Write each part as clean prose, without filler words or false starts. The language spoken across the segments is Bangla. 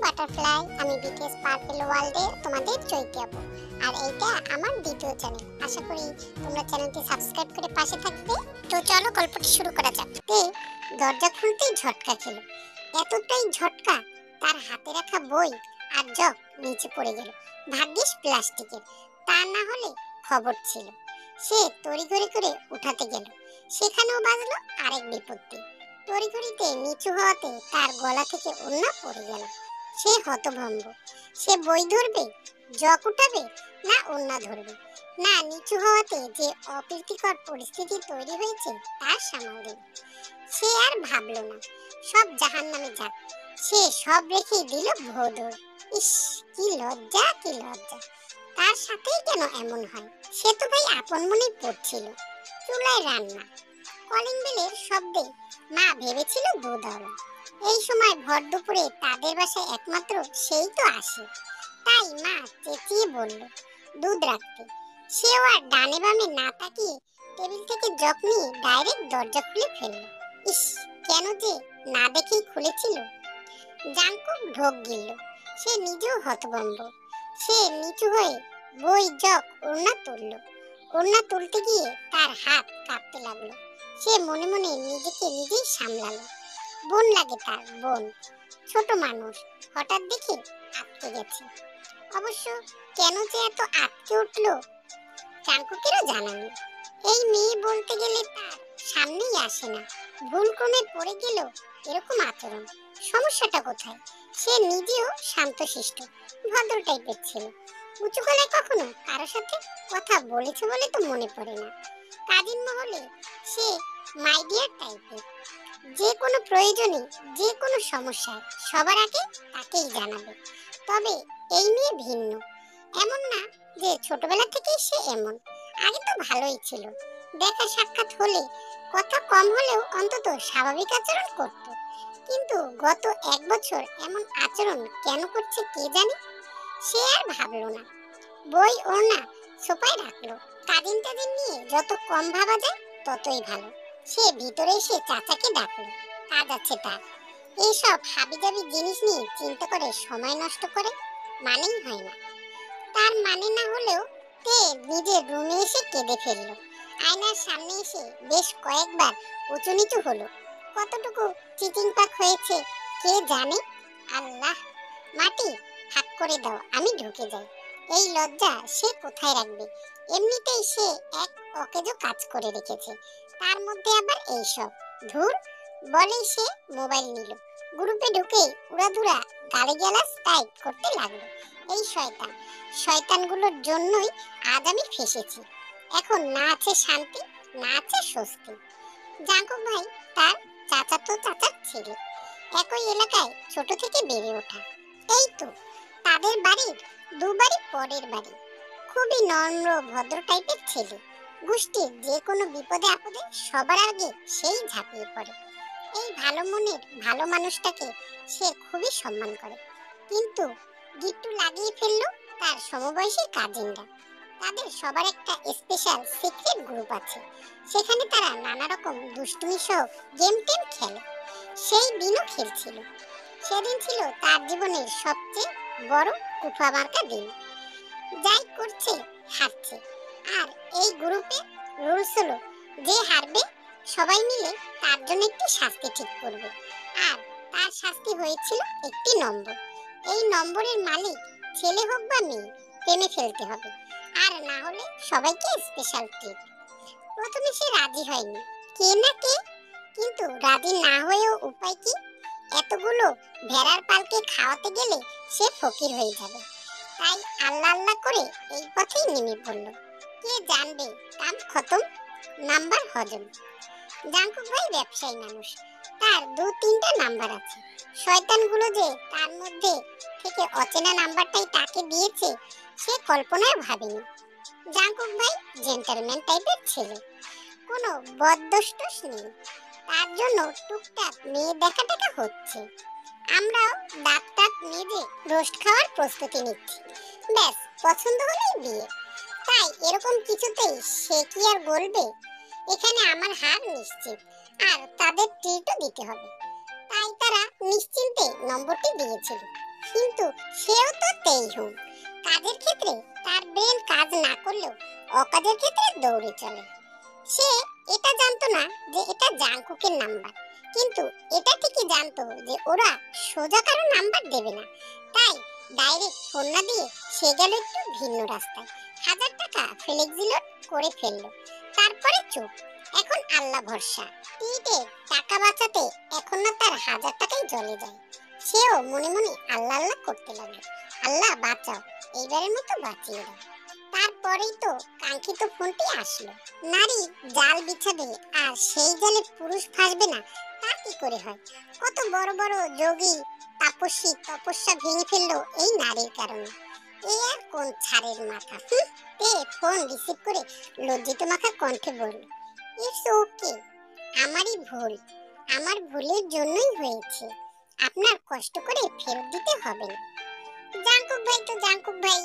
বাটারফ্লাই, আমি বিটিএস পার্পল ওয়ার্ল্ডে তোমাদের চৈতি আপু। আর এইটা আমার দ্বিতীয় চ্যানেল। আশা করি তোমরা চ্যানেলটি সাবস্ক্রাইব করে পাশে থাকবে। তো চলো গল্পটি শুরু করা যাক। দরজা খুলতেই ঝটকা খেলো। এতটাই ঝটকা, তার হাতে রাখা বই আর জগ নিচে পড়ে গেল। ভাগ্যিস প্লাস্টিকের, তা না হলে খবর ছিল। সে তড়িঘড়ি করে উঠাতে গেল, সেখানেও বাজলো আরেক বিপত্তি। তড়িঘড়িতে নিচু হওয়াতে তার গলা থেকে ওড়না পড়ে গেল। সে হতভম্ব। সে বই ধরবে, জগ উঠাবে, না ওড়না ধরবে, না নিচু হওয়াতে যে অপ্রীতিকর পরিস্থিতি তৈরি হয়েছে তার সামাল দেবে। সে আর ভাবলো না, সব জাহান্নামে যাক। সে সব রেখেই দিল ভোঁদর। ইস, কি লজ্জা, কি লজ্জা! তার সাথেই কেন এমন হয়? সে তো ভাই আপন মনেই পড়ছিল। চুলায় রান্না, কলিং বেলের শব্দে মা ভেবেছিল দুধ আলো। এই সময় ভর দুপুরে তাদের বাসায় একমাত্র সেই তো আসে। তাই মা চেঁচিয়ে বলল দুধ রাখতে। সেও আর ডানে বামে না তাকিয়ে টেবিল থেকে জগ নিয়ে ডাইরেক্ট দরজা খুলে ফেলল। ইস, কেন যে না দেখেই খুলেছিল। জাঙ্কুক ঢোক গিলল। সে নিজেও হতভম্ব। সে নিচু হয়ে বই, জগ, ওড়না তুলল। ওড়না তুলতে গিয়ে তার হাত কাঁপতে লাগলো। সে মনে মনে নিজেকে নিজেই সামলালো। বোন লাগে তার, বোন। ছোট মানুষ, হঠাৎ দেখে আটকে গেছে। অবশ্য কেন যে এত আটকে উঠলো জাঙ্কুকেরও জানা নেই। এই মেয়ে বলতে গেলে তার সামনেই আসে না। ভুল ক্রমে পড়ে গেল এরকম আচরণ। সমস্যাটা কোথায়? সে নিজেও শান্তশিষ্ট, ভদ্র টাইপের ছিল। উঁচু গলায় কখনো কারোর সাথে কথা বলেছে বলে তো মনে পড়ে না। কাজিন মহলে সে মাই ডিয়ার টাইপের। যে কোনো প্রয়োজনে, যে কোনো সমস্যায় সবার আগে তাকেই জানাবে। তবে এই মেয়ে ভিন্ন। এমন না যে ছোটবেলা থেকেই সে এমন। আগে তো ভালোই ছিল। দেখা সাক্ষাৎ হলে কথা কম হলেও অন্তত স্বাভাবিক আচরণ করত। কিন্তু গত 1 বছর এমন আচরণ কেন করছে কে জানে। সে আর ভাবলো না। বই ওড়না সোফায় রাখলো। কাজিন টাজিন নিয়ে যত কম ভাবা যায় ততই ভালো। সে ভিতরে এসে চাচাকে ডাকলো। কাজ আছে তার। এইসব হাবিজাবি জিনিস নিয়ে চিন্তা করে সময় নষ্ট করে মানেই হয় না। তার মানে না হলেও তে নিজের রুমে এসে কেঁদে ফেললো। আয়নার সামনে এসে বেশ কয়েকবার উঁচু নিচু হলো। কতটুকু চিচিং পাক হয়েছে কে জানে। আল্লাহ, মাটি ভাগ করে দাও, আমি ঢুকে যাই। এই লজ্জা সে কোথায় রাখবে? এমনিতেই সে এক অকেজো কাজ করে রেখেছে, তার মধ্যে আবার এইসব। ধুর, বলেই সে মোবাইল নিল। গ্রুপে ঢুকে উড়াধুরা গালিগালাজ টাইপ করতে লাগলো। এই শয়তান, শয়তানগুলোর জন্যই আজ আমি ফেসেছি। এখন না আছে শান্তি, না আছে স্বস্তি। জাঙ্কুক ভাই তার চাচাতো চাচার ছেলে। একই এলাকায় ছোট থেকে বেড়ে ওঠা। এই তো তাদের বাড়ির 2 বাড়ি পরের বাড়ি। খুবই নম্র ভদ্র টাইপের ছেলে। গোষ্ঠীর যে কোনো বিপদে আপদে সবার আগে সেই ঝাঁপিয়ে পড়ে। এই ভালো মনের ভালো মানুষটাকে সে খুবই সম্মান করে। কিন্তু গিট্টু লাগিয়ে ফেললো তার সমবয়সী কাজিনরা। তাদের সবার একটা স্পেশাল সিক্রেট গ্রুপ আছে। সেখানে তারা নানা রকম দুষ্টুমি সহ গেম টেম খেলে। সেই দিনও খেলছিল। সেদিন ছিল তার জীবনের সবচেয়ে বড় কুফা মার্কা দিন। যাই করছে হারছে। আর এই গ্রুপে রুলস হলো যে হারবে সবাই মিলে তার জন্য একটি শাস্তি ঠিক করবে। আর তার শাস্তি হয়েছিল একটি নম্বর। এই নম্বরের মালিক ছেলে হোক বা মেয়ে টেনে ফেলতে হবে, আর না হলে সবাইকে স্পেশাল ট্রিট। প্রথমে সে রাজি হয়নি, কে না কে, কিন্তু রাজি না হয়েও উপায় কি? এতগুলো ভেড়ার পালকে খাওয়াতে গেলে সে ফকির হয়ে যাবে। তাই আল্লাহ আল্লাহ করে এই পথেই নেমে পড়ল। কে জানবে, কাম খতম, নাম্বার হজম। জাঙ্কুক ভাই ব্যবসায়ী মানুষ। তার 2-3টা নাম্বার আছে। শয়তানগুলো যে তার মধ্যে থেকে অচেনা নাম্বারটাই তাকে দিয়েছে সে কল্পনায় ভাবেনি। জাঙ্কুক ভাই জেন্টলম্যান টাইপের ছেলে। কোনো বদদোষ নেই। তার জন্য টুকটাক মেয়ে দেখা টাকা হচ্ছে। আমরাও দাঁত টাত মেজে রোস্ট খাওয়ার প্রস্তুতি নিচ্ছি। ব্যাস, পছন্দ হলেই বিয়ে। তাই এরকম কিছুতেই সে কি আর বলবে? এখানে আমার হার নিশ্চিত, আর তাদের ট্রিটও দিতে হবে। তাই তারা নিশ্চিন্তে নম্বরটি দিয়েছিল। কিন্তু সেও তো তেই হুম, কাজের ক্ষেত্রে তার ব্রেন কাজ না করলেও অকাজের ক্ষেত্রে দৌড়ে চলে। সে এটা জানতো না যে এটা জাংকুকের নাম্বার, কিন্তু এটা ঠিকই জানতো যে ওরা সোজা কারো নাম্বার দেবে না। তাই ডাইরেক্ট ফোন না দিয়ে সে গেল একটু ভিন্ন রাস্তায়, 1000 টাকা ফ্লেক্সিলোড করে ফেললো। তারপরে চুপ, এখন আল্লাহ ভরসা। টিটে টাকা বাঁচাতে এখন না তার 1000 টাকাই জ্বলে যায়। সেও মনে মনে আল্লাহ আল্লাহ করতে লাগলো, আল্লাহ বাঁচাও, এইবারের মতো বাঁচিয়ে দাও। তারপরেই তো কাঙ্ক্ষিত ফোনটি আসলো। নারী জাল বিছাবে আর সেই জালে পুরুষ ফাঁসবে না, তা কি করে হয়? কত বড় বড় যোগী তাপসী তপস্যা ভেঙে ফেললো এই নারীর কারণে। এ আর কোন ছাড়ের মাথা। তে ফোন রিসিভ করে লজ্জিত মাখা কণ্ঠে বলল, ইটস ওকে, আমারই ভুল, আমার ভুলের জন্যই হয়েছে, আপনার কষ্ট করে ফেরত দিতে হবে না। জাঙ্কুক ভাই তো জাঙ্কুক ভাই,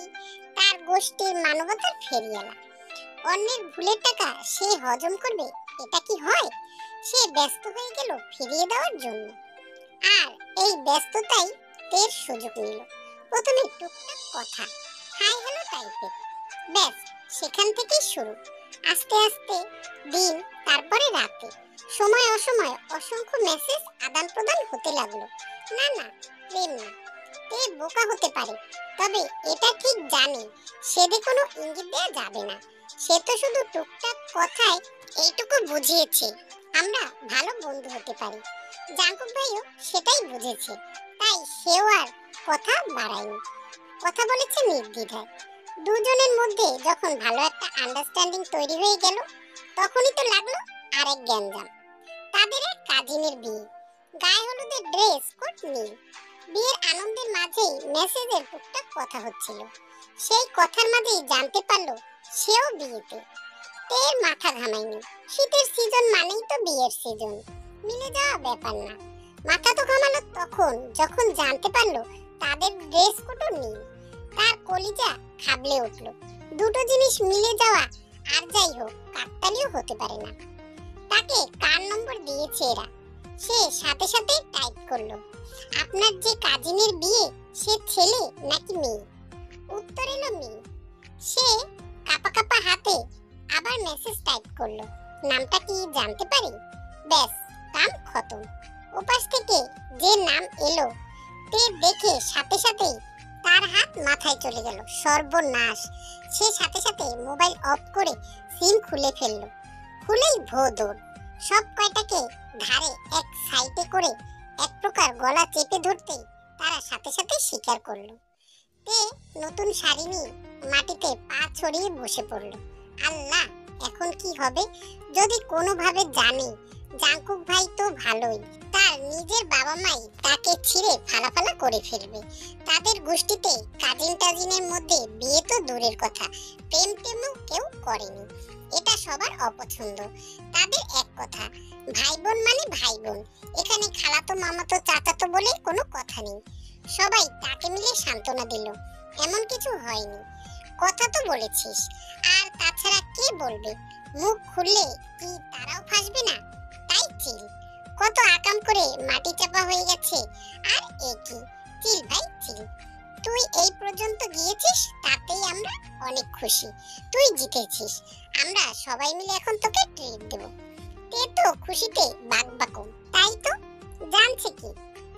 তার গোষ্ঠীর মানবতার ফেরিয়ালা। অন্যের ভুলের টাকা সে হজম করবে, এটা কি হয়? সে ব্যস্ত হয়ে গেল ফিরিয়ে দেওয়ার জন্য। আর এই ব্যস্ততাই তের সুযোগ নিল। প্রথমে টুকটাক কথা, হাই হ্যালো টাইপের, ব্যাস সেখান থেকেই শুরু। আস্তে আস্তে দিন, তারপরে রাতে, সময় অসময় অসংখ্য মেসেজ আদান প্রদান হতে লাগলো। না না, প্রেম না। তে বোকা হতে পারে, তবে এটা ঠিক জানে সেদে কোনো ইঙ্গিত দেওয়া যাবে না। সে তো শুধু টুকটাক কথায় এইটুকু বুঝিয়েছে আমরা ভালো বন্ধু হতে পারি। জাঙ্কুক ভাইও সেটাই বুঝেছে, তাই সেও আর কথা বাড়ায়নি, কথা বলেছে নির্দ্বিধায়। দুজনের মধ্যে যখন ভালো একটা আন্ডারস্ট্যান্ডিং তৈরি হয়ে গেল, তখনই তো লাগলো আরেক গ্যাঞ্জাম। তাদের এক কাজিনের বিয়ে, গায়ে হলুদের ড্রেস কোড নীল। বিয়ের আনন্দের মাঝেই মেসেজের টুকটাক কথা হচ্ছিল। সেই কথার মাঝেই জানতে পারলো সেও বিয়েতে। তের মাথা ঘামায়নি, শীতের সিজন মানেই তো বিয়ের সিজন, মিলে যাওয়া ব্যাপার না। মাথা তো ঘামালো তখন যখন জানতে পারলো তাদের ড্রেস কোডও নীল। তার কলিজা খাবলে উঠলো। দুটো জিনিস মিলে যাওয়া আর যাই হোক কাকতালীয় হতে পারে না। তাকে কার নম্বর দিয়েছে এরা, সে সাথে সাথে টাইপ করলো, আপনার যে কাজিনের বিয়ে সে ছেলে নাকি মেয়ে? উত্তর এলো মেয়ে। সে কাপা কাপা হাতে আবার মেসেজ টাইপ করলো, নামটা কি জানতে পারি? ব্যাস কাম খতম। ওপাশ থেকে যে নাম এলো তে দেখে সাথে সাথেই তার হাত মাথায় চলে গেল। সর্বনাশ! সে সাথে সাথে মোবাইল অফ করে সিম খুলে ফেললো। খুলেই ভো দৌড়। সব কয়টাকে ধারে এক সাইডে করে এক প্রকার গলা চেপে ধরতেই তারা সাথে সাথে স্বীকার করলো। তে নতুন শাড়ি নিয়ে মাটিতে পা ছড়িয়ে বসে পড়লো। আল্লাহ, এখন কি হবে? যদি কোনোভাবে জানে জাঙ্কুক ভাই তো ভালোই, তার নিজের বাবা মাই তাকে ছিঁড়ে ফালাফালা করে ফেলবে। তাদের গোষ্ঠীতে কাজিন টাজিনের মধ্যে বিয়ে তো দূরের কথা, প্রেম টেমও কেউ করেনি। এটা সবার অপছন্দ। তাদের এক কথা, ভাই বোন মানে ভাই বোন, এখানে খালাতো মামাতো চাচাতো বলে কোনো কথা নেই। সবাই তাকে মিলে সান্ত্বনা দিল, এমন কিছু হয়নি, কথা তো বলেছিস। আর তাছাড়া কে বলবে? মুখ খুললে কি তারাও ফাঁসবে না? তাই চিল। কত আকাম করে মাটি চাপা হয়ে গেছে, আর একই চিল ভাই চিল। তুই এই পর্যন্ত গিয়েছিস, তাতেই আমরা অনেক খুশি। তুই জিতেছিস, আমরা সবাই মিলে এখন তোকে ট্রিট দেব। তে তো খুশিতে বাকবাকুম। তাই তো, জানছে কি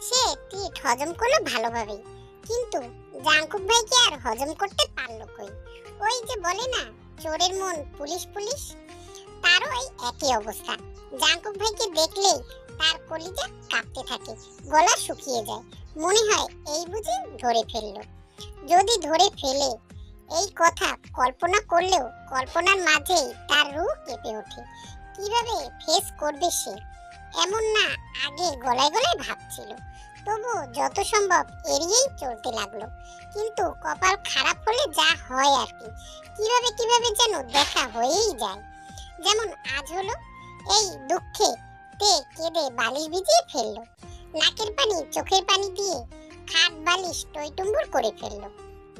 সে ট্রিট হজম করলো ভালোভাবেই, কিন্তু জাঙ্কুক ভাইকে আর হজম করতে পারলো কই। ওই যে বলে না চোরের মন পুলিশ পুলিশ, তারও এই একই অবস্থা। জাঙ্কুক ভাইকে দেখলেই তার কলিজা কাঁপতে থাকে, গলা শুকিয়ে যায়। মনে হয় এই বুঝি ধরে ফেললো। যদি ধরে ফেলে, এই কথা কল্পনা করলেও কল্পনার মাঝেই তার রূহ কেঁপে ওঠে। কিভাবে ফেস করবে সে? এমন না আগে গলায় গলায় ভাবছিল, তবু যত সম্ভব এড়িয়েই চলতে লাগলো। কিন্তু কপাল খারাপ হলে যা হয় আর কি, কিভাবে কিভাবে যেন দেখা হয়েই যায়। যেমন আজ হলো, এই দুঃখে তে কেঁদে বালিশ ভিজিয়ে ফেললো। নাকের পানি চোখের পানি দিয়ে খাট বালিশ টইটুম্বুর করে ফেললো।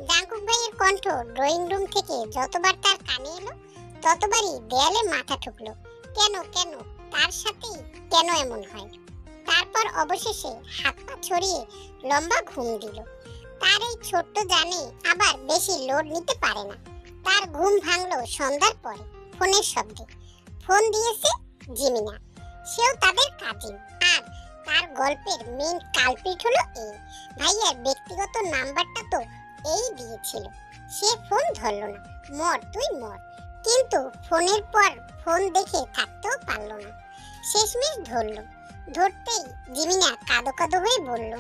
জাঙ্কুক ভাইয়ের কণ্ঠ ড্রয়িং রুম থেকে যতবার তার কানে এলো, ততবারই দেয়ালে মাথা ঠুকলো। কেন কেন তার সাথেই কেন এমন হয়? তারপর অবশেষে হাত পা ছড়িয়ে লম্বা ঘুম দিল। তার এই ছোট্ট জানে আবার বেশি লোড নিতে পারে না। তার ঘুম ভাঙলো সন্ধ্যার পরে ফোনের শব্দে। ফোন দিয়েছে জিমিনা, সেও তাদের কাজিন। আর তার গল্পের মেন কালপিট হলো এই ভাইয়ার ব্যক্তিগত নাম্বারটা তো এই দিয়েছিল। সে ফোন ধরলো না, মর তুই মর। কিন্তু ফোনের পর ফোন দেখে থাকতেও পারলো না, শেষমেশ ধরলো। ধরতেই জিমিনা কাঁদো কাঁদো হয়ে বলল,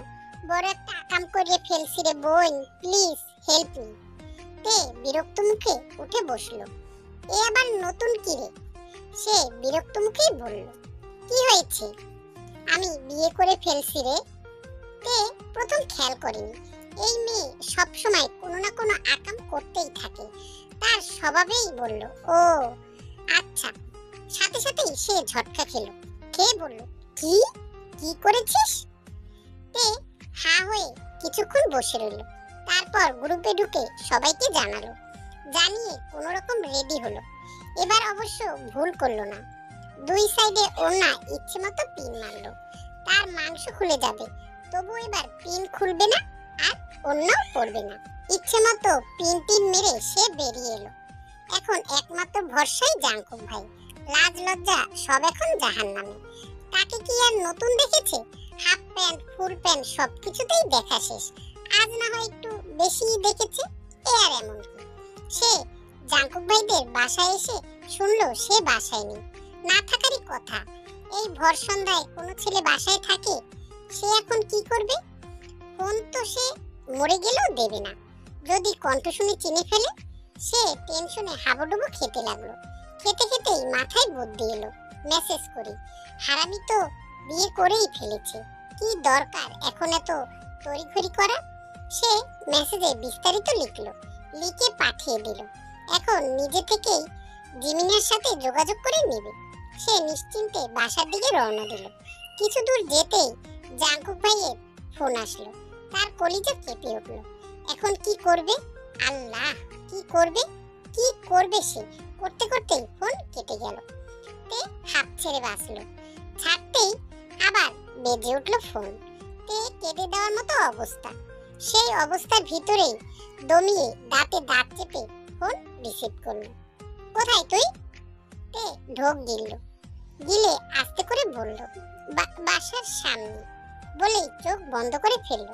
বড় একটা আকাম করে ফেলছি রে বোন, প্লিজ হেল্প মি। তে বিরক্ত মুখে উঠে বসলো। এ আবার নতুন কি রে? সে বিরক্ত মুখেই বলল, কি হয়েছে? আমি বিয়ে করে ফেলছি রে। তে প্রথম খেয়াল করেনি এই মেয়ে সব সময় কোনো না কোনো আকাম করতেই থাকে, তার স্বভাবেই বলল, ও আচ্ছা। সাথে সাথেই সে ঝটকা খেলো, খেয়ে বলল, কি কি করেছিস? তে হা হয়ে কিছুক্ষণ বসে রইল। তারপর গ্রুপে ঢুকে সবাইকে জানালো। জানিয়ে কোনো রকম রেডি হলো। এবার অবশ্য ভুল করলো না, দুই সাইডে ওড়না ইচ্ছে মতো পিন মারলো। তার মাংস খুলে যাবে, তবু এবার পিন খুলবে না আর ওড়নাও পরবে না। ইচ্ছে মতো পিন টিন মেরে সে বেরিয়ে এলো। এখন একমাত্র ভরসাই জাঙ্কুক ভাই। লাজ লজ্জা সব এখন জাহান্নামে। তাকে কি আর নতুন দেখেছে? হাফ প্যান্ট ফুল প্যান্ট সবকিছুতেই দেখা শেষ। আজ না হয় একটু বেশি দেখেছে, এ আর এমন কি। সে জাঙ্কুক ভাইদের বাসায় এসে শুনলো সে বাসায় নেই, না থাকারই কথা। এই ভর সন্ধ্যায় কোনো ছেলে বাসায় থাকে, সে এখন কি করবে? ফোন তো সে মরে গেলেও দেবে না, যদি কণ্ঠ শুনে চিনে ফেলে। সে টেনশনে হাবুডুবু খেতে লাগলো। খেতে খেতেই মাথায় বুদ্ধি এলো, মেসেজ করি। হারামি তো বিয়ে করেই ফেলেছে, কি দরকার এখন এত তড়িঘড়ি করা। সে মেসেজে বিস্তারিত লিখলো, লিখে পাঠিয়ে দিল। এখন নিজে থেকেই জিমিনার সাথে যোগাযোগ করে নেবে। সে নিশ্চিন্তে বাসার দিকে রওনা দিল। কিছু দূর যেতেই জাঙ্কুক ভাইয়ের ফোন আসলো। তার কলিজা কেঁপে উঠল। এখন কি করবে? আল্লাহ, কি করবে? কি করবে সে? করতে করতেই ফোন কেটে গেল। তে হাত ছেড়ে বাঁচলো। ছাড়তেই আবার বেজে উঠলো ফোন। তে কেটে দেওয়ার মতো অবস্থা। সেই অবস্থার ভিতরেই দমিয়ে দাঁতে দাঁত চেপে ফোন রিসিভ করলো। কোথায় তুই? তে ঢোক গিলল। গিলে আস্তে করে বলল, বাসার সামনে। বলেই চোখ বন্ধ করে ফেললো।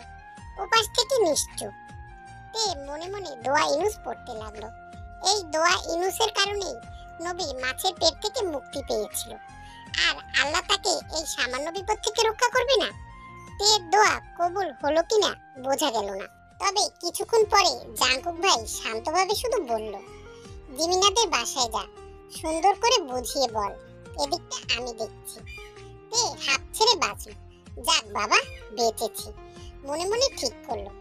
ওপাশ থেকে নিশ্চুপ। তে মনে মনে দোয়া ইনুস পড়তে লাগলো। এই দোয়া ইনুসের কারণেই নবী মাছের পেট থেকে মুক্তি পেয়েছিল। আর আল্লাহ তাকে এই সামান্য বিপদ থেকে রক্ষা করবে না? তের দোয়া কবুল হলো কিনা বোঝা গেল না। তবে কিছুক্ষণ পরে জাঙ্কুক ভাই শান্তভাবে শুধু বলল, জিমিনাদের বাসায় যা, সুন্দর করে বুঝিয়ে বল, এদিকটা আমি দেখছি। তে হাত ছেড়ে বাঁচল। যাক বাবা, বেঁচেছি। মনে মনে ঠিক করলো,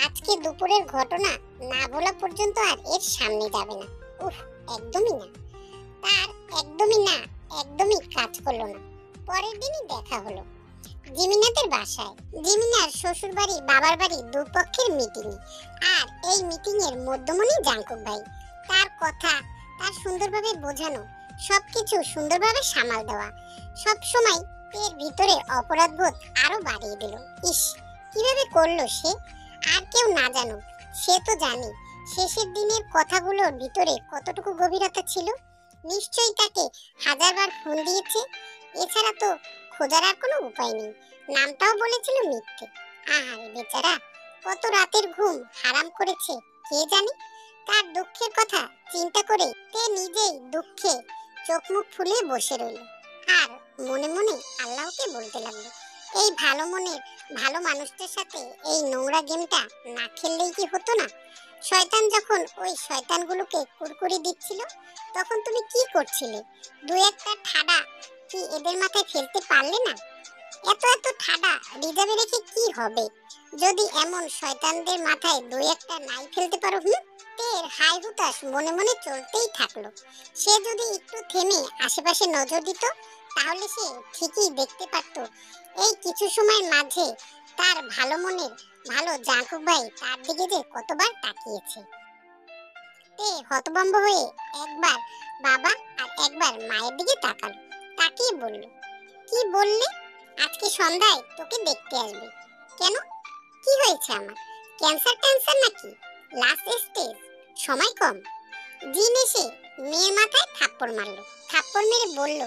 আজকে দুপুরের ঘটনা না বলা পর্যন্ত আর এর সামনে যাবে না। উফ, একদমই না। তার একদমই কাজ করলো না। পরের দিনই দেখা হলো জিমিনাদের বাসায়। জিমিনার শ্বশুর বাড়ি বাবার বাড়ি দুপক্ষের মিটিং। আর এই মিটিং এর মধ্যমণি জাঙ্কুক ভাই। তার কথা, তার সুন্দরভাবে বোঝানো, সবকিছু সুন্দরভাবে সামাল দেওয়া সব সময় এর ভিতরে অপরাধবোধ আরো বাড়িয়ে দিল। ইস, কিভাবে করলো সে? আর কেউ না জানুক, সে তো জানে শেষের দিনের কথাগুলোর ভিতরে কতটুকু গভীরতা ছিল। নিশ্চয়ই তাকে হাজারবার ফোন দিয়েছে, এছাড়া তো খোঁজার আর কোনো উপায় নেই। নামটাও বলেছিল মিথ্যে। আহারে বেচারা, কত রাতের ঘুম হারাম করেছে কে জানে। তার দুঃখের কথা চিন্তা করে তে নিজেই দুঃখে চোখ মুখ ফুলিয়ে বসে রইল। আর মনে মনে আল্লাহকে বলতে লাগলো, এই ভালো মনের ভালো মানুষটার সাথে এই নোংরা গেমটা না খেললেই কি হতো না? শয়তান যখন ওই শয়তানগুলোকে কুরকুরি দিচ্ছিল, তখন তুমি কি করছিলে? দুই একটা ঠাডা কি এদের মাথায় ফেলতে পারলে না? এত এত ঠাডা রিজার্ভে রেখে কি হবে যদি এমন শয়তানদের মাথায় দুই একটা নাই ফেলতে পারো? তের হাই হুতাশ মনে মনে চলতেই থাকলো। সে যদি একটু থেমে আশেপাশে নজর দিত, তাহলে সে ঠিকই দেখতে পারত এই কিছু সময়ের মাঝে তার ভালো মনের ভালো জাঙ্কুক ভাই তার দিকে যে কতবার তাকিয়েছে। তে হতভম্ব হয়ে একবার বাবা আর একবার মায়ের দিকে তাকালো। তাকিয়ে বলল, কি বললে? আজকে সন্ধ্যায় তোকে দেখতে আসবে। কেন, কি হয়েছে আমার? ক্যান্সার ট্যান্সার নাকি? লাস্ট স্টেজ, সময় কম। জিন এসে মেয়ের মাথায় থাপ্পড় মারলো, থাপ্পড় মেরে বলল,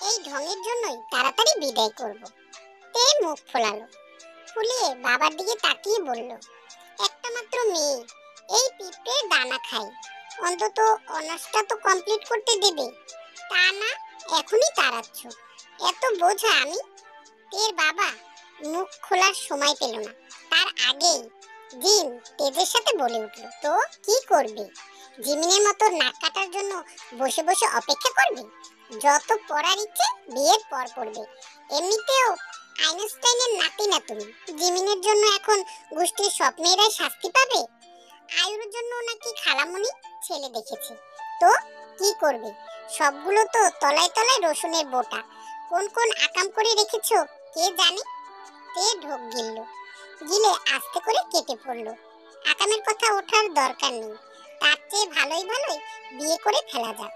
এই ঢঙের জন্যই তাড়াতাড়ি বিদায় করব। তে মুখ ফোলালো, ফুলিয়ে বাবার দিকে তাকিয়ে বলল, একটা মাত্র মেয়ে, এই পিঁপড়ের দানা খাই, অন্তত অনার্সটা তো কমপ্লিট করতে দেবে, তা না এখনই তাড়াচ্ছ, এত বোঝা আমি। তের বাবা মুখ খোলার সময় পেল না, তার আগেই জিন তেজের সাথে বলে উঠল, তো কি করবে? জিমিনের মতো নাক কাটার জন্য বসে বসে অপেক্ষা করবে? যত পড়ার ইচ্ছে বিয়ের পর পড়বে, এমনিতেও আইনস্টাইনের নাতি না তুমি। জিমিনের জন্য এখন গোষ্ঠীর সব মেয়েরাই শাস্তি পাবে। আয়ুর জন্য নাকি খালামণি ছেলে দেখেছে, তো কি করবে? সবগুলো তো তলায় তলায় রসুনের বোটা, কোন কোন আকাম করে রেখেছো কে জানে। তে ঢোক গিলল, গিলে আস্তে করে কেটে পড়লো। আকামের কথা ওঠার দরকার নেই, তার চেয়ে ভালোই ভালোই বিয়ে করে ফেলা যাক।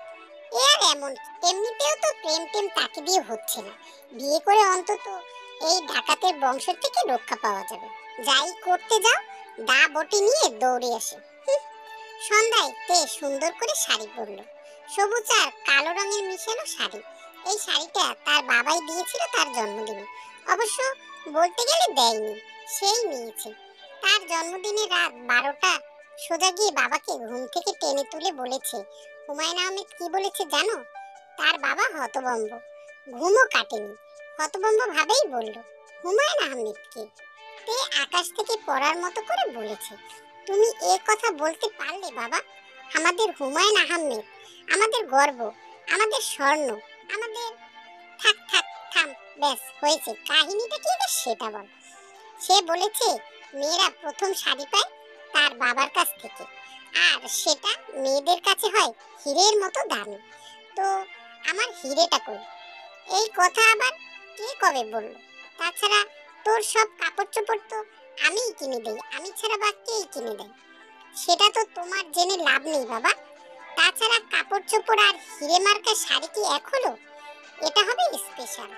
এ আর এমন, এমনিতেও তো প্রেম টেম তাকে দিয়ে হচ্ছে না, বিয়ে করে অন্তত এই ডাকাতের বংশের থেকে রক্ষা পাওয়া যাবে। যাই করতে যাও, দা বটি নিয়ে দৌড়ে আসে। সন্ধ্যায় তে সুন্দর করে শাড়ি পরলো, সবুজ আর কালো রঙের মিশানো শাড়ি। এই শাড়িটা তার বাবাই দিয়েছিল তার জন্মদিনে, অবশ্য বলতে গেলে দেয়নি, সেই নিয়েছে। তার জন্মদিনে রাত 12টা সোজা গিয়ে বাবাকে ঘুম থেকে টেনে তুলে বলেছে, হুমায়ুন আহমেদ কি বলেছে জানো? তার বাবা হতভম্ব, ঘুমও কাটেনি, হতভম্ব ভাবেই বলল, হুমায়ুন আহমেদ কে? তে আকাশ থেকে পড়ার মতো করে বলেছে, তুমি এ কথা বলতে পারলে বাবা? আমাদের হুমায়ুন আহমেদ, আমাদের গর্ব, আমাদের স্বর্ণ, আমাদের। থাক থাক থাম, ব্যাস হয়েছে, কাহিনীটা কি সেটা বল। সে বলেছে মেয়েরা প্রথম শাড়ি পায় তার বাবার কাছ থেকে, আর সেটা মেয়েদের কাছে হয় হীরের মতো দামি। তো আমার হীরেটা কই? এই কথা আবার কে কবে বলল? তাছাড়া তোর সব কাপড় চোপড় তো আমিই কিনে দেই, আমি ছাড়া বা কেই কিনে দেয়? সেটা তো তোমার জেনে লাভ নেই বাবা। তাছাড়া কাপড় চোপড় আর হিরে মার্কা শাড়ি কি এক হলো? এটা হবে স্পেশাল।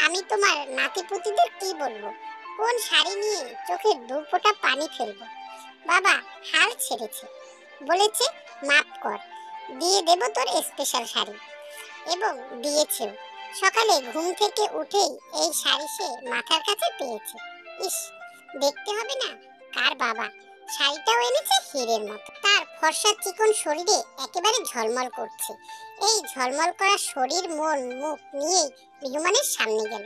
আমি তোমার নাতিপুতিদের কি বলবো, কোন শাড়ি নিয়ে চোখের দু ফোঁটা পানি ফেলবো? বাবা হাল ছেড়েছে, বলেছে মাপ কর, দিয়ে দেব তোর স্পেশাল শাড়ি, এবং দিয়েছেও। সকালে ঘুম থেকে উঠেই এই শাড়ি সে মাথার কাছে পেয়েছে। ইস, দেখতে হবে না কার বাবা, শাড়িটাও এনেছে হীরের মতো। তার ফর্সা চিকন শরীরে একেবারে ঝলমল করছে। এই ঝলমল করা শরীর মন মুখ নিয়েই মেহমানের সামনে গেল,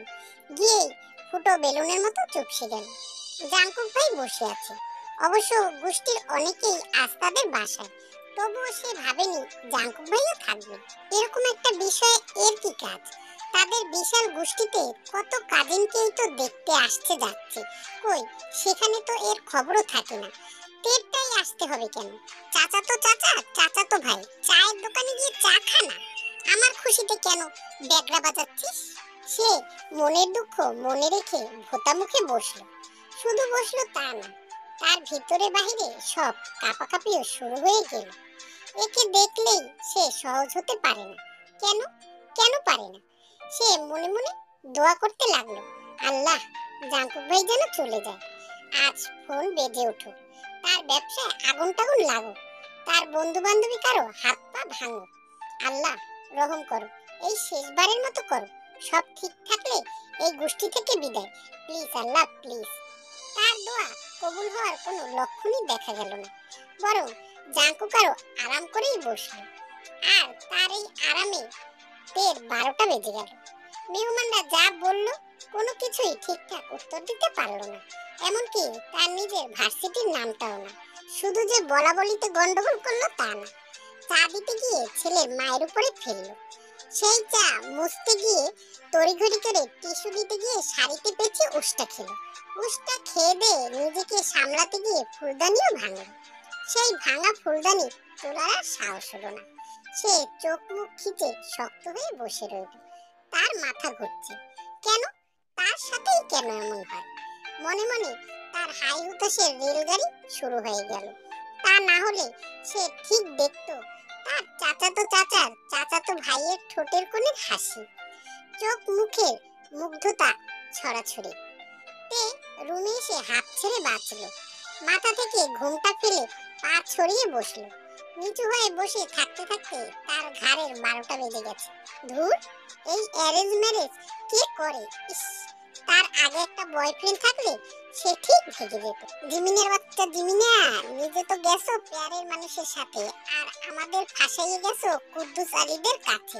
গিয়ে ফুটো বেলুনের মতো চুপসে গেল। জাঙ্কুক ভাই বসে আছে, অবশ্য গোষ্ঠীর অনেকেই আজ তাদের বাসায়, তবুও সে ভাবেনি জাঙ্কুক ভাইও থাকবে। এরকম একটা বিষয়ে এর কি কাজ? তাদের বিশাল গোষ্ঠীতে কত কাজিনকেই তো দেখতে আসছে যাচ্ছে, কই সেখানে তো এর খবরও থাকে না। তেরটাই আসতে হবে কেন? চাচা তো চাচা, চাচা তো ভাই, চায়ের দোকানে গিয়ে চা খানা, আমার খুশিতে কেন ব্যাগরা বাজাচ্ছিস? সে মনের দুঃখ মনে রেখে ভোতা মুখে বসলো। শুধু বসলো তা না, তার ভিতরে বাহিরে সব কাঁপাকাঁপিও শুরু হয়ে গেল। একে দেখলেই সে সহজ হতে পারে না। কেন কেন পারে না? সে মনে মনে দোয়া করতে লাগলো, আল্লাহ জাঙ্কুক ভাই যেন চলে যায়, আজ ফোন বেজে ওঠো, তার ব্যবসায় আগুন টাগুন লাগো, তার বন্ধু বান্ধবী কারো হাত পা ভাঙো, আল্লাহ রহম করো, এই শেষবারের মতো করো, সব ঠিক থাকলে এই গোষ্ঠী থেকে বিদায়, প্লিজ আল্লাহ প্লিজ। তার দোয়া কবুল হওয়ার কোনো লক্ষণই দেখা গেল না, বরং জাঙ্কুক আরো আরাম করেই বসলো। আর তার এই আরামে বের 12টা বেজে গেল। মেহমানরা যা বলল কোনো কিছুই ঠিকঠাক উত্তর দিতে পারলো না, এমনকি তার নিজের ভার্সিটির নামটাও না। শুধু যে বলা বলিতে গন্ডগোল করলো তা না, চা দিতে গিয়ে ছেলের মায়ের উপরে ফেললো, সেই চা মুছতে গিয়ে তড়িঘড়ি করে টিস্যু দিতে গিয়ে শাড়িতে পেঁচে উষ্টা খেলো, উষ্টা খেয়ে দিয়ে নিজেকে সামলাতে গিয়ে ফুলদানিও ভাঙলো। সেই ভাঙা ফুলদানি তোলার আর সাহস হলো না। সে চোখ মুখ খিচে শক্ত হয়ে বসে রইল। তার মাথা ঘুরছে, কেন তার সাথেই কেন এমন হয়? মনে মনে তার হাই হুতাশের রেলগাড়ি শুরু হয়ে গেল। তা না হলে সে ঠিক দেখতো তার চাচাতো চাচার চাচাতো ভাইয়ের ঠোঁটের কোণের হাসি, চোখ মুখের মুগ্ধতা ছড়াছড়ি। তে রুমে এসে হাত ছেড়ে বাঁচলো। মাথা থেকে ঘুমটা ফেলে পা ছড়িয়ে বসলো। নিচু হয়ে বসে থাকতে থাকতে তার ঘাড়ের 12টা বেজে গেছে। ধুর, এই অ্যারেঞ্জ ম্যারেজ কে করে? ইস, তার আগে একটা বয়ফ্রেন্ড থাকলে সে ঠিক ভেগে যেত। জিমিনের বাচ্চা জিমিনা, নিজে তো গেছো প্যারের মানুষের সাথে, আর আমাদের ফাঁসাইয়ে গেছো কুদ্দুস আলীদের কাছে।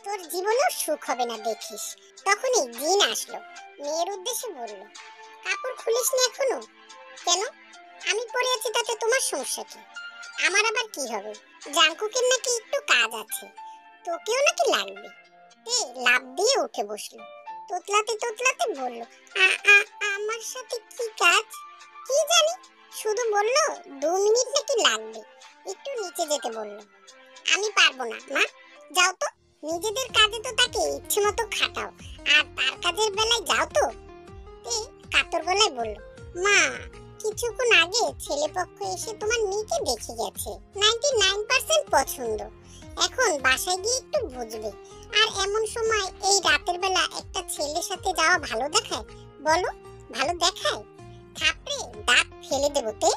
তোর জীবনেও সুখ হবে না দেখিস। তখনই জিন আসলো, মেয়ের উদ্দেশ্যে বলল, কাপড় খুলিস না এখনো? কেন? আমি পরে আছি, তাতে তোমার সমস্যা কি? আমার আবার কি হবে? জাঙ্কুকের নাকি একটু কাজ আছে, তোকেও নাকি লাগবে। তে লাফ দিয়ে উঠে বসলো। তোতলাতে তোতলাতে বলল, আমার সাথে কি কাজ? কি জানি, শুধু বলল 2 মিনিট নাকি লাগবে, একটু নিচে যেতে বলল। আমি পারবো না মা, যাও তো। নিজেদের কাজে তো তাকে ইচ্ছে মতো খাটাও, আর তার কাজের বেলায় যাও তো। তে কাতর গলায় বলল, মা, কিছুক্ষণ আগে ছেলেপক্ষ এসে তোমার মেয়েকে দেখে গেছে, 99% পছন্দ। এখন বাসায় গিয়ে একটু বুঝবে। আর এমন সময় এই রাতের বেলা একটা ছেলের সাথে যাওয়া ভালো দেখায়? বলো, ভালো দেখায়? থাপড়ে দাঁত ফেলে দেবো তে।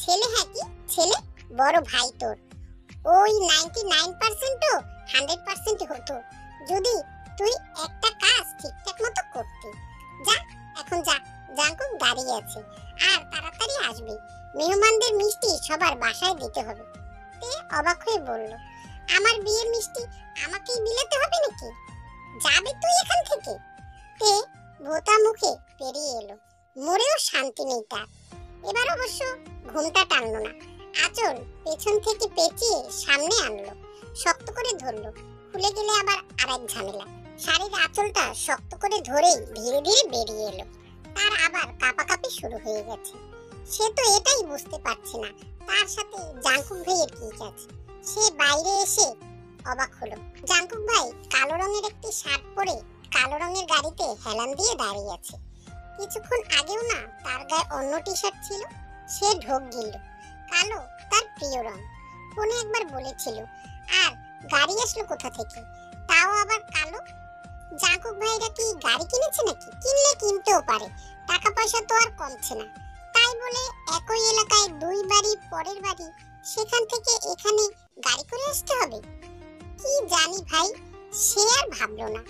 ছেলে? হ্যাঁ, কি ছেলে? বড় ভাই তোর। ওই 99%ও 100% হতো যদি তুই একটা কাজ ঠিকঠাক মতো করতি। যা, এখন যা, জাঙ্কুক দাঁড়িয়ে আছে, আর তাড়াতাড়ি আসবে। মেহমানদের মিষ্টি সবার বাসায় দিতে হবে। তে অবাক হয়ে বলল, আমার বিয়ের মিষ্টি আমাকেই বিলাতে হবে নাকি? যাবে তুই এখান থেকে। তে ভোতা মুখে পেরিয়ে এলো। মরেও শান্তি নেই তার। এবার অবশ্য ঘুমটা টানলো না। আঁচল পেছন থেকে পেঁচিয়ে সামনে আনলো, শক্ত করে ধরলো। খুলে গেলে আবার আরেক ঝামেলা। শাড়ির আঁচলটা শক্ত করে ধরেই ধীরে ধীরে বেরিয়ে এলো। তার আবার কাঁপাকাঁপি শুরু হয়ে গেছে। সে তো এটাই বুঝতে পারছে না তার সাথে জাঙ্কুক ভাইয়ের কি কাজ। সে বাইরে এসে অবাক হলো। জাঙ্কুক ভাই কালো রঙের একটি শার্ট পরে কালো রঙের গাড়িতে হেলান দিয়ে দাঁড়িয়ে আছে। কিছুক্ষণ আগেও না তার গায়ে অন্য টি শার্ট ছিল। সে ঢোক গিলল। কালো তার প্রিয় রং, ফোনে একবার বলেছিল। আর গাড়ি আসলো কোথা থেকে, তাও আবার কালো। জাঙ্কুক ভাইরা কি গাড়ি কিনেছে নাকি? কিনলে কিনতেও পারে, টাকা পয়সা তো আর কমছে না। তাই বলে একই এলাকায় 2 বাড়ি পরের বাড়ি, সেখান থেকে এখানে গাড়ি করে আসতে হবে? কি জানি ভাই, সে আর ভাবলো না।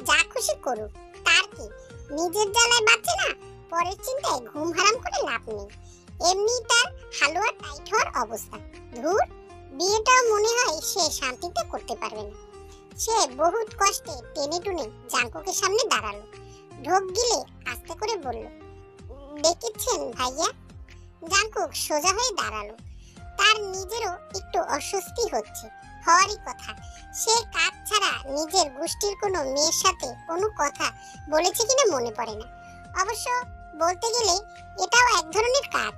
যা খুশি করুক, তার কি? নিজের জ্বালায় বাঁচে না, পরের চিন্তায় ঘুম হারাম করে লাভ নেই। এমনি তার হালুয়া টাইট হওয়ার অবস্থা। ধুর, বিয়েটাও মনে হয় সে শান্তিতে করতে পারবে না। সে বহুত কষ্টে টেনে টুনে জাঙ্কুকের সামনে দাঁড়ালো। ঢোক গিলে আস্তে করে বলল, ডেকেছেন ভাইয়া? জাঙ্কুক সোজা হয়ে দাঁড়ালো। তার নিজেরও একটু অস্বস্তি হচ্ছে, হওয়ারই কথা। সে কাজ ছাড়া নিজের গোষ্ঠীর কোনো মেয়ের সাথে কোনো কথা বলেছে কিনা মনে পড়ে না। অবশ্য বলতে গেলে এটাও এক ধরনের কাজ,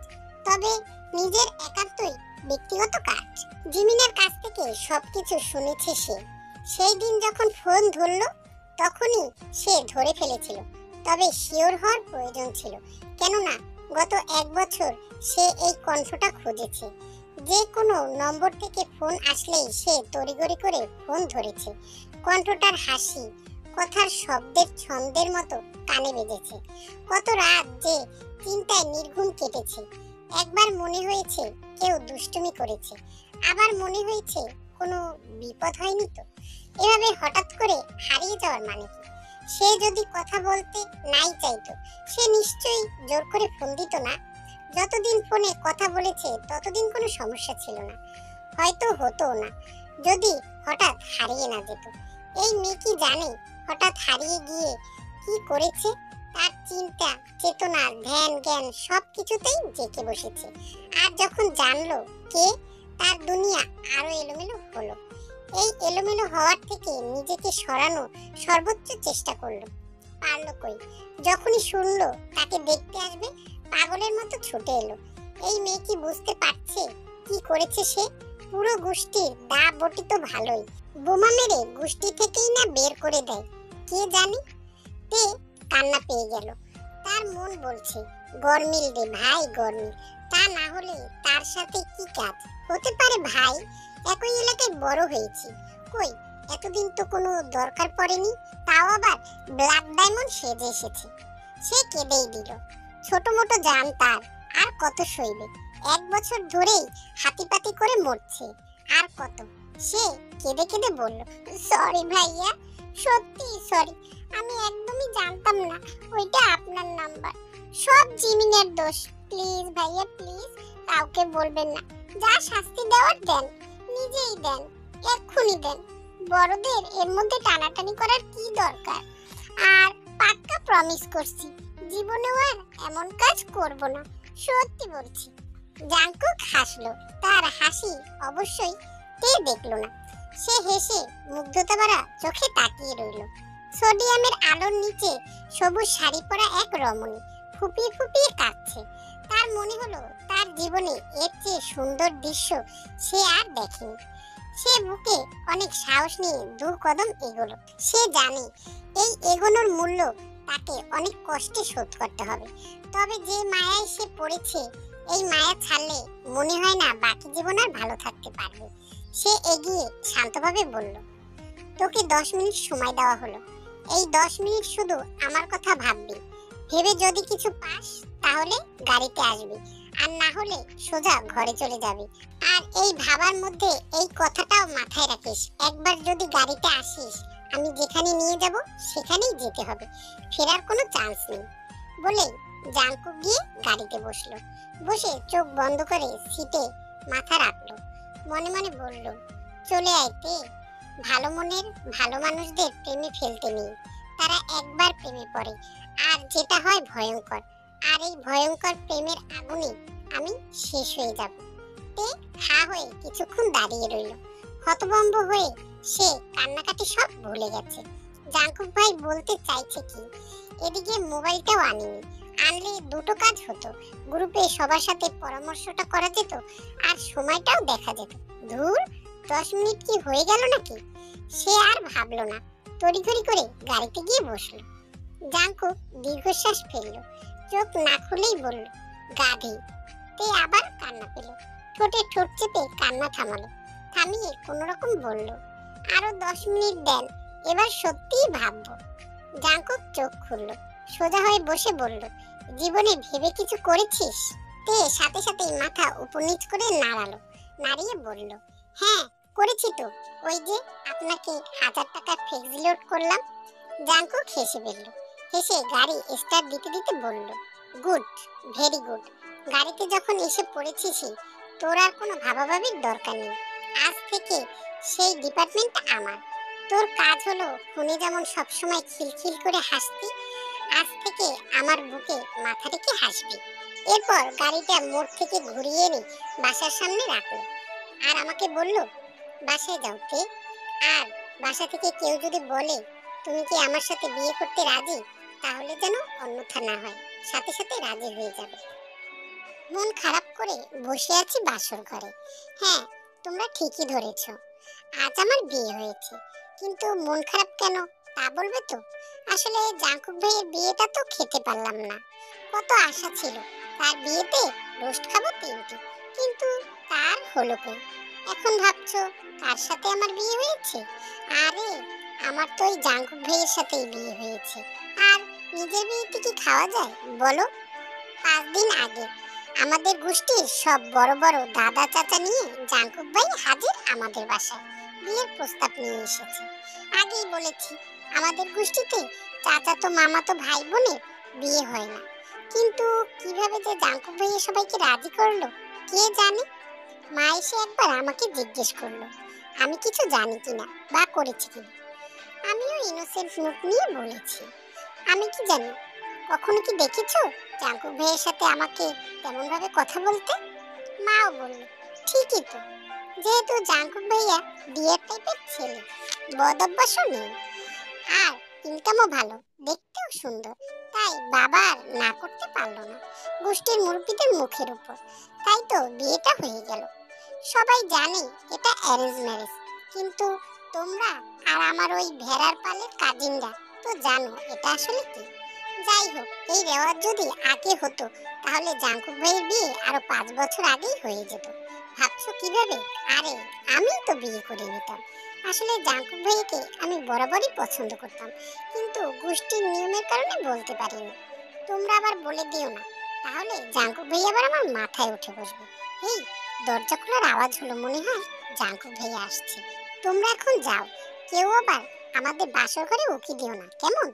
তবে নিজের একান্তই ব্যক্তিগত কাজ। জিমিনের কাছ থেকে সবকিছু শুনেছে সে। সেই দিন যখন ফোন ধরলো তখনই সে ধরে ফেলেছিল, তবে শিওর হওয়ার প্রয়োজন ছিল। কেননা গত 1 বছর সে এই কণ্ঠটা খুঁজেছে। যে কোনো নম্বর থেকে ফোন আসলেই সে তড়িঘড়ি করে ফোন ধরেছে। কণ্ঠটার হাসি, কথার শব্দের ছন্দের মতো কানে বেজেছে। কত রাত যে চিন্তায় নির্ঘুম কেটেছে। একবার মনে হয়েছে কেউ দুষ্টুমি করেছে, আবার মনে হয়েছে কোনো বিপদ হয়নি তো। এভাবে হঠাৎ করে হারিয়ে যাওয়ার মানে কি? সে যদি কথা বলতে নাই চাইতো, সে নিশ্চয়ই জোর করে ফোন দিত না। যতদিন ফোনে কথা বলেছে ততদিন কোনো সমস্যা ছিল না, হয়তো হতো না যদি হঠাৎ হারিয়ে না যেত। এই মেয়ে কি জানে হঠাৎ হারিয়ে গিয়ে কি করেছে? তার চিন্তা, চেতনা, ধ্যান, জ্ঞান সবকিছুতেই জেঁকে বসেছে। আর যখন জানলো কে, তার দুনিয়া আরো এলোমেলো হলো। এই এলোমেলো হওয়ার থেকে নিজেকে সরানো সর্বোচ্চ চেষ্টা করলো, পারলো কই। যখনই শুনলো তাকে দেখতে আসবে, পাগলের মতো ছুটে এলো। এই মেয়ে কি বুঝতে পারছে কি করেছে সে? পুরো গোষ্ঠীর দা বটি তো ভালোই, বোমা মেরে গোষ্ঠী থেকেই না বের করে দেয় কে জানি। তে কান্না পেয়ে গেল। তার মন বলছে গরমিল রে ভাই, গরমিল। তা না হলে তার সাথে কি কাজ হতে পারে ভাই? একই এলাকায় বড় হয়েছি, কই এতদিন তো কোনো দরকার পড়েনি। তাও আবার ব্ল্যাক ডায়মন্ড সেজে এসেছে। সে কেঁদেই দিল। ছোট মোটো জান তার, আর কত সইবে? 1 বছর ধরেই হাতিপাতি করে মরছে। আর কত? সে কেঁদে কেঁদে বলল, সরি ভাইয়া, সত্যি সরি, আমি একদমই জানতাম না ওইটা আপনার নাম্বার। সব জিমিনের দোষ। প্লিজ ভাইয়া প্লিজ, কাউকে বলবেন না। যা শাস্তি দেওয়ার দেন, নিজেই দেন, এক্ষুনি দেন। বড়দের এর মধ্যে টানাটানি করার কি দরকার? আর পাক্কা প্রমিস করছি, জীবনেও আর এমন কাজ করব না, সত্যি বলছি। জাংকুক হাসলো। তার হাসি অবশ্যই তে দেখলো না। সে হেসে মুগ্ধতা ভরা চোখে তাকিয়ে রইল। সোডিয়ামের আলোর নিচে সবুজ শাড়ি পরা এক রমণী ফুপিয়ে ফুপিয়ে কাঁদছে। তার মনে হলো তার জীবনে এর চেয়ে সুন্দর দৃশ্য সে আর দেখেনি। সে বুকে অনেক সাহস নিয়ে 2 কদম এগোলো। সে জানে এই এগোনোর মূল্য তাকে অনেক কষ্টে শোধ করতে হবে। তবে যে মায়ায় সে পড়েছে, এই মায়া ছাড়লে মনে হয় না বাকি জীবন আর ভালো থাকতে পারবে। সে এগিয়ে শান্তভাবে বলল, তোকে 10 মিনিট সময় দেওয়া হলো। এই 10 মিনিট শুধু আমার কথা ভাববি। ভেবে যদি কিছু পাস তাহলে গাড়িতে আসবি, আর না হলে সোজা ঘরে চলে যাবি। আর এই ভাবার মধ্যে এই কথাটাও মাথায় রাখিস, একবার যদি গাড়িতে আসিস, আমি যেখানে নিয়ে যাব সেখানেই যেতে হবে, ফেরার কোনো চান্স নেই। বলেই জাংকুক গিয়ে গাড়িতে বসলো। বসে চোখ বন্ধ করে সিটে মাথা রাখলো। মনে মনে বলল, চলে আইতে। ভালো মনের ভালো মানুষদের প্রেমে ফেলতে নেই। তারা একবার প্রেমে পড়ে আর যেটা হয় ভয়ঙ্কর। আর এই ভয়ঙ্কর প্রেমের আগুনে আমি শেষ হয়ে যাব। তে হা হয়ে কিছুক্ষণ দাঁড়িয়ে রইল। হতভম্ব হয়ে সে কান্নাকাটি সব ভুলে গেছে। জাংকুক ভাই বলতে চাইছে কি? এদিকে মোবাইলটাও আনেনি। আনলে দুটো কাজ হতো, গ্রুপে সবার সাথে পরামর্শটা করা যেত আর সময়টাও দেখা যেত। ধুর, 10 মিনিট কি হয়ে গেল নাকি? সে আর ভাবলো না, তড়িঘড়ি করে গাড়িতে গিয়ে বসলো। জাংকুক দীর্ঘশ্বাস ফেললো। চোখ না খুলেই বলল, গাধি। তে আবার কান্না পেল। ঠোঁটে ঠোঁট চেপে কান্না থামালো। থামিয়ে কোনোরকম বলল, আরো 10 মিনিট দেন, এবার সত্যিই ভাববো। জাংকুক চোখ খুললো। সোজা হয়ে বসে বলল, জীবনে ভেবে কিছু করেছিস? তে সাথে সাথেই মাথা উপর নিচ করে নাড়ালো। নাড়িয়ে বলল, হ্যাঁ করেছি তো, ওই যে আপনাকে 1000 টাকা ফ্লেক্সি লোড করলাম। জাংকুক হেসে ফেলল। হেসে গাড়ি স্টার্ট দিতে দিতে বলল, গুড, ভেরি গুড। গাড়িতে যখন এসে পড়েছিসই, তোর আর কোনো ভাবাভাবির দরকার নেই। আজ থেকে সেই ডিপার্টমেন্ট আমার। তোর কাজ হলো ফোনে যেমন সবসময় খিলখিল করে হাসতি, আজ থেকে আমার বুকে মাথা রেখে হাসবি। এরপর গাড়িটা মোড় থেকে ঘুরিয়ে এনে বাসার সামনে রাখলো। আর আমাকে বলল, বাসায় যাওতে। আর বাসা থেকে কেউ যদি বলে তুমি কি আমার সাথে বিয়ে করতে রাজি, তাহলে যেন অন্যথা না হয়, সাথে সাথে রাজি হয়ে যাবে। মন খারাপ করে বসে আছি বাসর ঘরে। হ্যাঁ, তোমরা ঠিকই ধরেছ, আজ আমার বিয়ে হয়েছে। কিন্তু মন খারাপ কেন তা বলবে তো? আসলে জাংকুক ভাইয়ের বিয়েটা তো খেতে পারলাম না। কত আশা ছিল তার বিয়েতে রোস্ট খাবো 3টি, কিন্তু তার হলো কই। এখন ভাবছো কার সাথে আমার বিয়ে হয়েছে? আরে আমার তো ওই জাংকুক ভাইয়ের সাথেই বিয়ে হয়েছে। আর নিজের বিয়েতে কি খাওয়া যায় বলো? 5 দিন আগে আমাদের গোষ্ঠীর সব বড় বড় দাদা চাচা নিয়ে জাংকুক ভাই হাজির আমাদের বাসায়। বিয়ের প্রস্তাব নিয়ে এসেছে। আগেই বলেছি, আমাদের গোষ্ঠীতে চাচাতো মামাতো ভাই বোনের বিয়ে হয় না। কিন্তু কিভাবে যে জাংকুক ভাইয়া সবাইকে রাজি করলো কে জানে। মা এসে একবার আমাকে জিজ্ঞেস করলো আমি কিছু জানি কিনা বা করেছি কিনা। আমিও ইনোসেন্ট মুখ নিয়ে বলেছি, আমি কি জানি। কখনো কি দেখেছো জাংকুক ভাইয়ের সাথে আমাকে তেমন ভাবে কথা বলতে? মাও বলল, ঠিকই তো, যেহেতু জাংকুক ভাইয়া ডিয়ার টাইপের ছেলে, বদ অভ্যাসও নেই, আর ইনকামও ভালো, দেখতেও সুন্দর, তাই বাবা আর না করতে পারলো না গোষ্ঠীর মুরব্বীদের মুখের উপর। তাই তো বিয়েটা হয়ে গেল। সবাই জানে এটা অ্যারেঞ্জ ম্যারেজ, কিন্তু তোমরা আর আমার ওই ভেড়ার পালের কাজিনরা তো জানো এটা আসলে কি। যাই হোক, এই রেওয়াজ যদি আগে হতো তাহলে জাংকুক ভাইয়ের বিয়ে আরো 5 বছর আগেই হয়ে যেত। ভাবছো কিভাবে? আরে আমি তো বিয়ে করে নিতাম। আসলে জাংকুক ভাইকে আমি বরাবরই পছন্দ করতাম, কিন্তু গোষ্ঠীর নিয়মের কারণে বলতে পারিনি। তোমরা আবার বলে দিও না তাহলে জাঙ্কুক ভাইয়া আবার আমার মাথায় উঠে বসবে। এই, দরজা খোলার আওয়াজ হলো, মনে হয় জাঙ্কুক ভাইয়া আসছে। তোমরা এখন যাও, কেউ আবার আমাদের বাসর ঘরে উকি দিও না, কেমন?